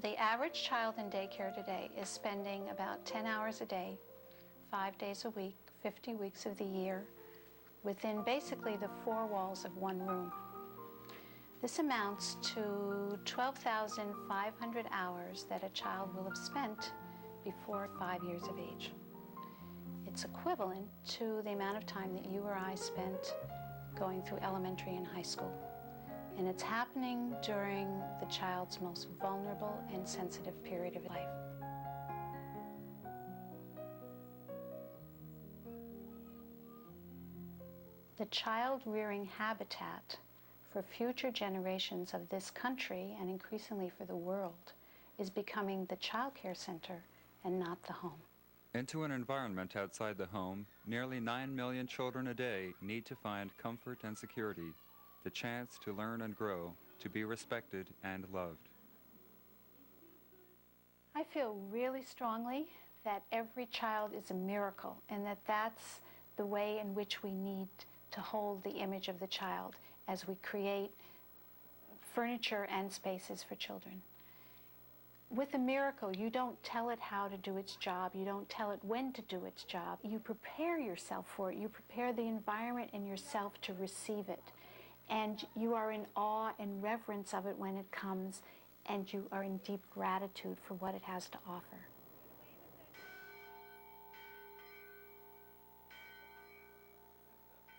The average child in daycare today is spending about 10 hours a day, 5 days a week, 50 weeks of the year, within basically the 4 walls of one room. This amounts to 12,500 hours that a child will have spent before 5 years of age. It's equivalent to the amount of time that you or I spent going through elementary and high school. And it's happening during the child's most vulnerable and sensitive period of life. The child-rearing habitat for future generations of this country, and increasingly for the world, is becoming the child care center and not the home. Into an environment outside the home, nearly 9 million children a day need to find comfort and security, the chance to learn and grow, to be respected and loved. I feel really strongly that every child is a miracle, and that that's the way in which we need to hold the image of the child as we create furniture and spaces for children. With a miracle, you don't tell it how to do its job. You don't tell it when to do its job. You prepare yourself for it. You prepare the environment and yourself to receive it. And you are in awe and reverence of it when it comes, and you are in deep gratitude for what it has to offer.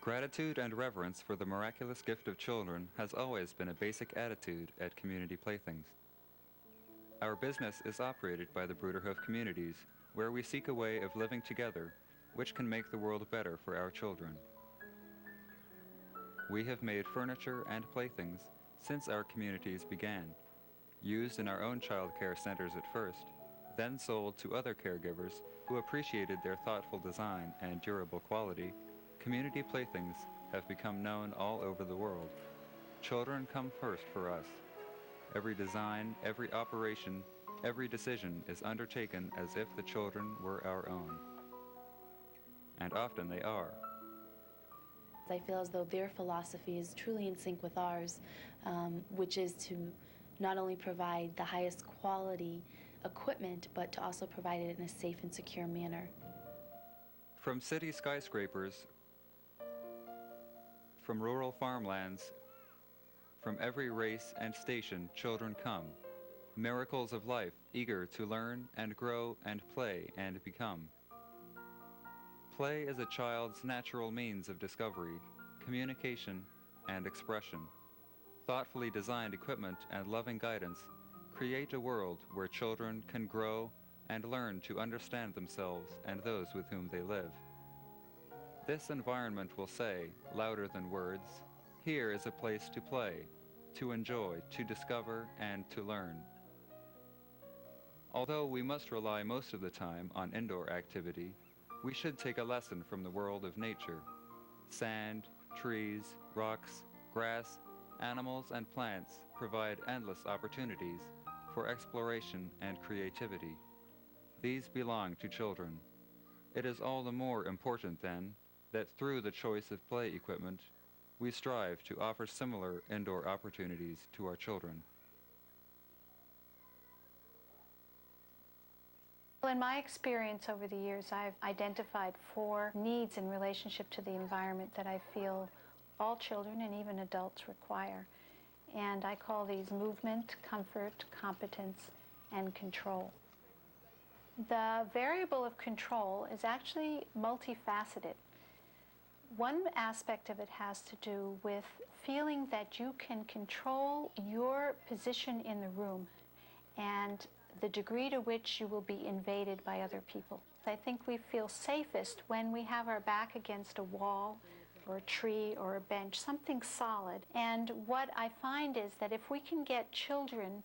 Gratitude and reverence for the miraculous gift of children has always been a basic attitude at Community Playthings. Our business is operated by the Bruderhof communities, where we seek a way of living together which can make the world better for our children. We have made furniture and playthings since our communities began, used in our own child care centers at first, then sold to other caregivers who appreciated their thoughtful design and durable quality. Community Playthings have become known all over the world. Children come first for us. Every design, every operation, every decision is undertaken as if the children were our own. And often they are. I feel as though their philosophy is truly in sync with ours, which is to not only provide the highest quality equipment, but to also provide it in a safe and secure manner. From city skyscrapers, from rural farmlands, from every race and station, children come, miracles of life, eager to learn and grow and play and become. Play is a child's natural means of discovery, communication, and expression. Thoughtfully designed equipment and loving guidance create a world where children can grow and learn to understand themselves and those with whom they live. This environment will say, louder than words, here is a place to play, to enjoy, to discover, and to learn. Although we must rely most of the time on indoor activity, we should take a lesson from the world of nature. Sand, trees, rocks, grass, animals, and plants provide endless opportunities for exploration and creativity. These belong to children. It is all the more important, then, that through the choice of play equipment, we strive to offer similar indoor opportunities to our children. Well, in my experience over the years, I've identified 4 needs in relationship to the environment that I feel all children and even adults require. And I call these movement, comfort, competence, and control. The variable of control is actually multifaceted. One aspect of it has to do with feeling that you can control your position in the room and the degree to which you will be invaded by other people. I think we feel safest when we have our back against a wall or a tree or a bench, something solid. And what I find is that if we can get children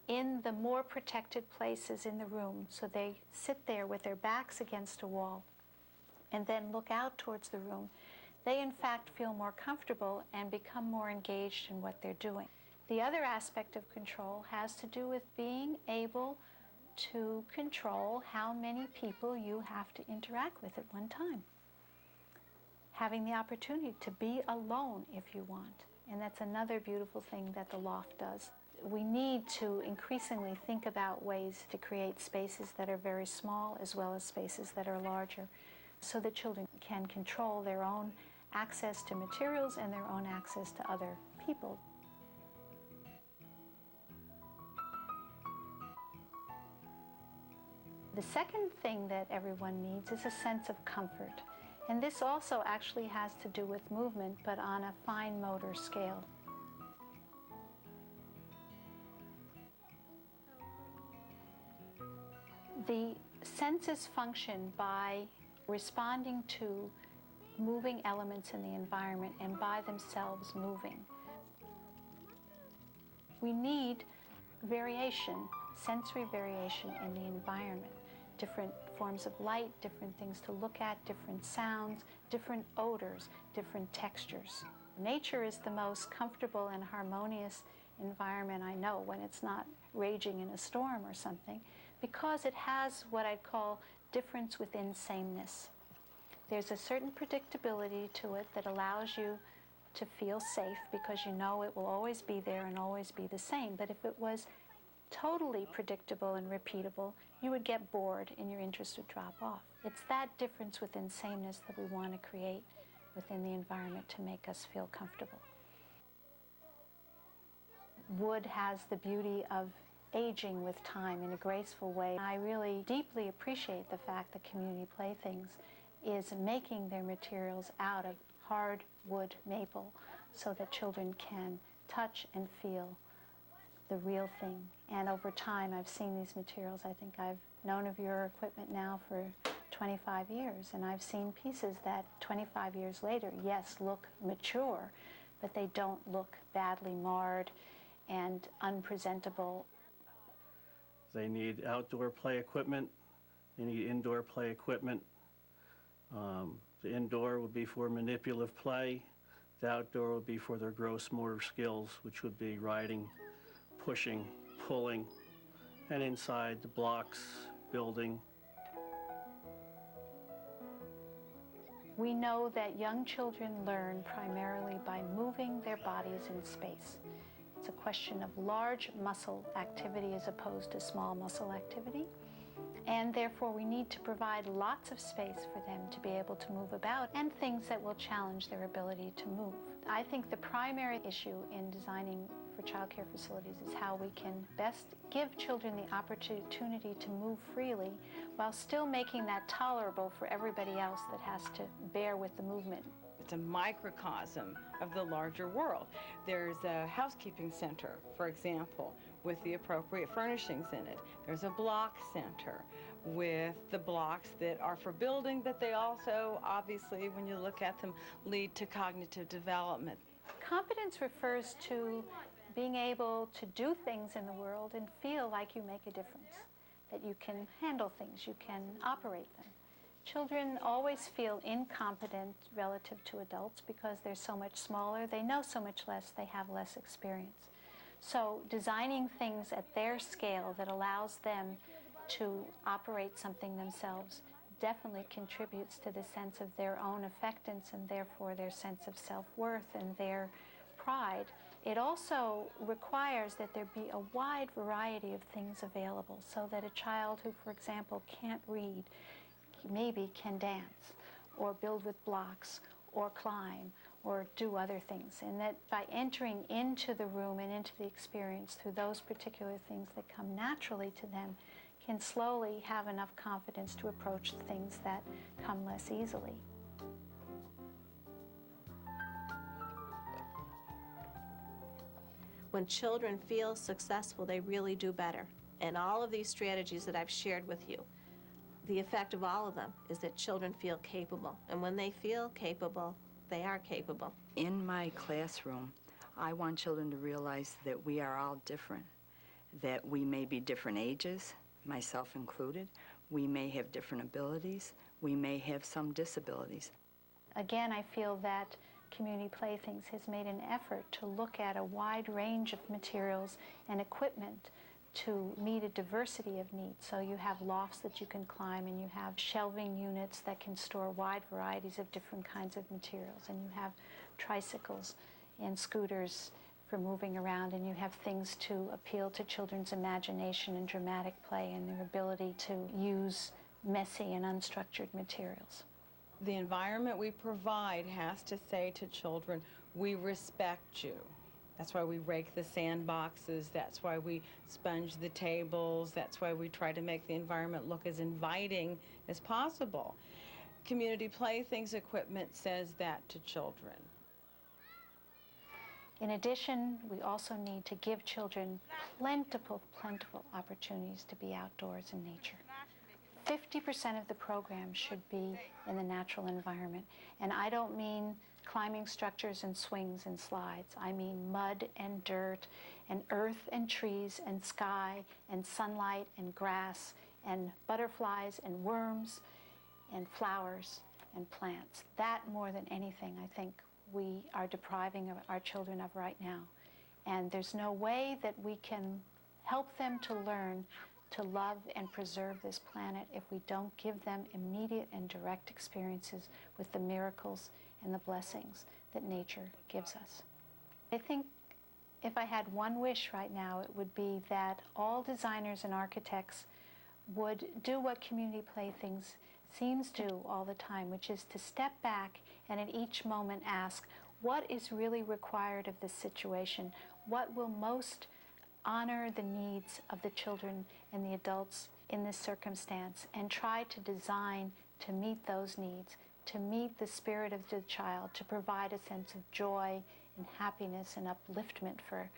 in the more protected places in the room, so they sit there with their backs against a wall and then look out towards the room, they in fact feel more comfortable and become more engaged in what they're doing. The other aspect of control has to do with being able to control how many people you have to interact with at one time. Having the opportunity to be alone if you want. And that's another beautiful thing that the loft does. we need to increasingly think about ways to create spaces that are very small as well as spaces that are larger, so that children can control their own access to materials and their own access to other people. The second thing that everyone needs is a sense of comfort. And this also actually has to do with movement, but on a fine motor scale. The senses function by responding to moving elements in the environment and by themselves moving. We need variation, sensory variation in the environment. Different forms of light, different things to look at, different sounds, different odors, different textures. Nature is the most comfortable and harmonious environment I know when it's not raging in a storm or something, because it has what I'd call difference within sameness. There's a certain predictability to it that allows you to feel safe because you know it will always be there and always be the same. But if it was totally predictable and repeatable, you would get bored and your interest would drop off. It's that difference within sameness that we want to create within the environment to make us feel comfortable. Wood has the beauty of aging with time in a graceful way. I really deeply appreciate the fact that Community Playthings is making their materials out of hardwood maple so that children can touch and feel the real thing. And over time, I've seen these materials. I think I've known of your equipment now for 25 years, and I've seen pieces that 25 years later, yes, look mature, but they don't look badly marred and unpresentable. They need outdoor play equipment. They need indoor play equipment. The indoor would be for manipulative play. The outdoor would be for their gross motor skills, which would be riding, pushing, pulling, and inside the blocks, building. We know that young children learn primarily by moving their bodies in space. It's a question of large muscle activity as opposed to small muscle activity. And therefore, we need to provide lots of space for them to be able to move about and things that will challenge their ability to move. I think the primary issue in designing for child care facilities is how we can best give children the opportunity to move freely while still making that tolerable for everybody else that has to bear with the movement. It's a microcosm of the larger world. There's a housekeeping center, for example, with the appropriate furnishings in it. There's a block center with the blocks that are for building, but they also, obviously, when you look at them, lead to cognitive development. Competence refers to being able to do things in the world and feel like you make a difference, that you can handle things, you can operate them. Children always feel incompetent relative to adults because they're so much smaller, they know so much less, they have less experience. So designing things at their scale that allows them to operate something themselves definitely contributes to the sense of their own effectiveness and therefore their sense of self-worth and their pride. It also requires that there be a wide variety of things available so that a child who, for example, can't read maybe can dance or build with blocks or climb or do other things, and that by entering into the room and into the experience through those particular things that come naturally to them can slowly have enough confidence to approach things that come less easily. When children feel successful, they really do better. And all of these strategies that I've shared with you, the effect of all of them is that children feel capable. And when they feel capable, they are capable. In my classroom, I want children to realize that we are all different, that we may be different ages, myself included. We may have different abilities. We may have some disabilities. Again, I feel that Community Playthings has made an effort to look at a wide range of materials and equipment to meet a diversity of needs. So you have lofts that you can climb, and you have shelving units that can store wide varieties of different kinds of materials, and you have tricycles and scooters for for moving around, and you have things to appeal to children's imagination and dramatic play and their ability to use messy and unstructured materials. The environment we provide has to say to children, we respect you. That's why we rake the sandboxes, that's why we sponge the tables, that's why we try to make the environment look as inviting as possible. Community Playthings equipment says that to children. In addition, we also need to give children plentiful opportunities to be outdoors in nature. 50% of the program should be in the natural environment. And I don't mean climbing structures and swings and slides. I mean mud and dirt and earth and trees and sky and sunlight and grass and butterflies and worms and flowers and plants. That, more than anything, I think we are depriving our children of right now. And there's no way that we can help them to learn to love and preserve this planet if we don't give them immediate and direct experiences with the miracles and the blessings that nature gives us. I think if I had one wish right now, it would be that all designers and architects would do what Community Playthings seems to do all the time, which is to step back and at each moment ask, what is really required of this situation? What will most honor the needs of the children and the adults in this circumstance, and try to design to meet those needs, to meet the spirit of the child, to provide a sense of joy and happiness and upliftment for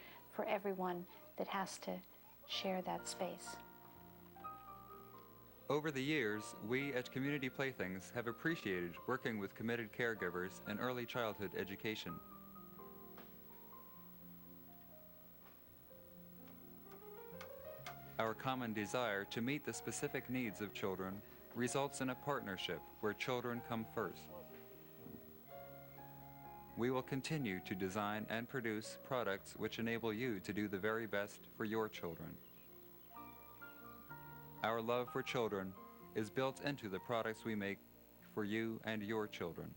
everyone that has to share that space. Over the years, we at Community Playthings have appreciated working with committed caregivers in early childhood education. Our common desire to meet the specific needs of children results in a partnership where children come first. We will continue to design and produce products which enable you to do the very best for your children. Our love for children is built into the products we make for you and your children.